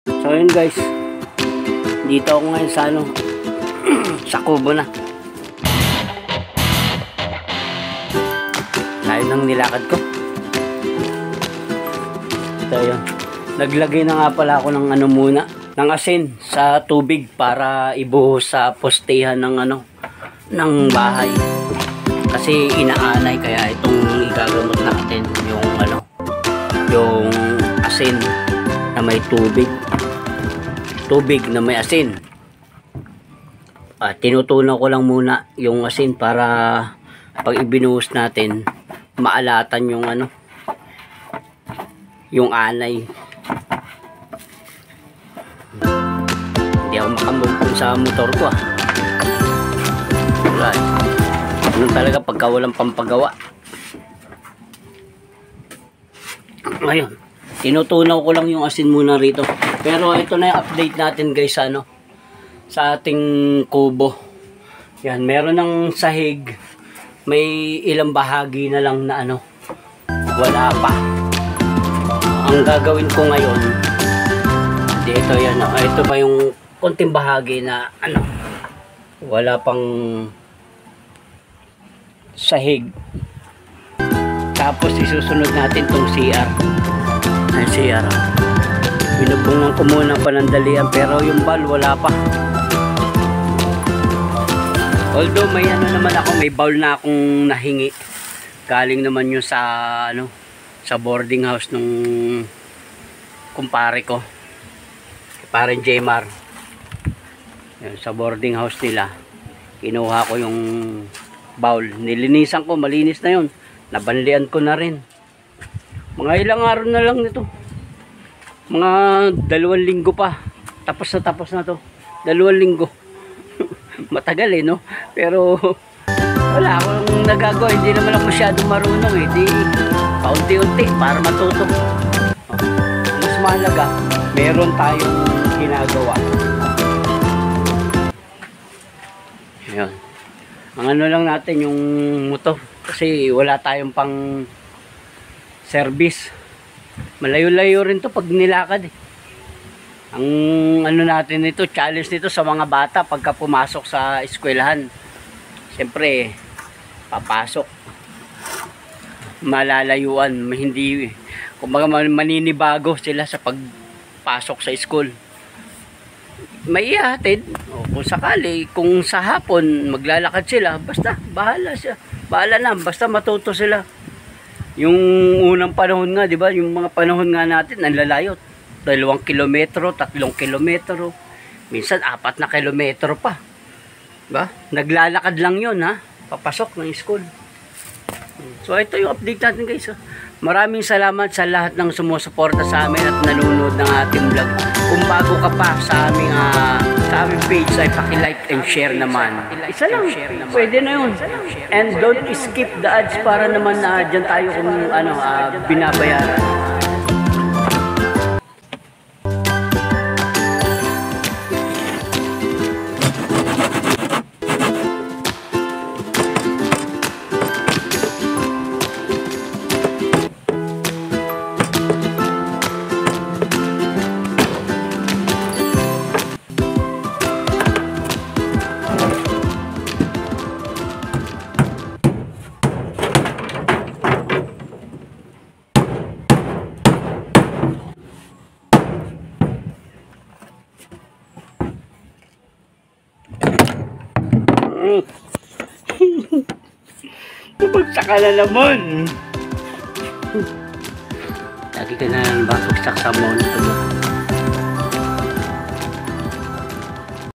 So yun guys, dito ako ngayon sa sa kubo na. Layo ng nilakad ko. So yun, naglagay na nga pala ako ng muna, ng asin sa tubig para ibuhos sa postehan ng ng bahay. Kasi inaanay, kaya itong igagamot natin yung yung asin na may tubig na may asin. Tinutunaw ko lang muna yung asin para pag ibinuhos natin maalatan yung yung anay. Hindi ako makamumpun sa motor ko wala. Ganun talaga pagka walang pampagawa. Ngayon, tinutunaw ko lang yung asin muna rito. Pero ito na yung update natin guys sa ating kubo. Yan, meron ng sahig. May ilang bahagi na lang na wala pa. Ang gagawin ko ngayon, dito yan, ito pa yung konting bahagi na wala pang sahig. Tapos isusunod natin tong CR. Ay, CR. Binubungan ko muna panandalian, pero yung bal wala pa. Although may naman ako, may bowl na akong nahingi. Galing naman yun sa sa boarding house nung kumpare ko. Parang Jmar. Yan, sa boarding house nila. Kinuha ko yung bowl. Nilinisan ko, malinis na yun. Nabanlian ko na rin. Mga ilang araw na lang nito. Mga 2 linggo pa. Tapos na to. 2 linggo. Matagal no? Pero wala akong nagagawa. Hindi naman ako masyadong marunong Di paunti-unti para matuto. Mas mahalaga, meron tayong ginagawa. Ayan. Ang lang natin yung motor. Kasi wala tayong pang service. Malayo-layo rin to pag nilakad Ang natin nito, challenge nito sa mga bata pagka pumasok sa eskwelahan. Siyempre, papasok. Malalayuan, hindi, kumbaga maninibago sila sa pagpasok sa school. May ihatid, kung sakali, kung sa hapon maglalakad sila, basta, bahala siya. Bahala na, basta matuto sila. Yung unang panahon nga, di ba? Yung mga panahon nga natin, ang lalayo. 2 kilometro, 3 kilometro. Minsan, 4 na kilometro pa. Diba? Naglalakad lang yun, papasok ng school. So, ito yung update natin, guys. Maraming salamat sa lahat ng sumusuporta sa amin at nanonood ng ating vlog. Kung bago ka pa sa aming page, ay paki-like and share naman. Isa lang, pwede na yun. And don't skip the ads para naman dyan tayo kung binabayaran. Bumagsak ka na naman. Lagi ka na bagsak sa monitor.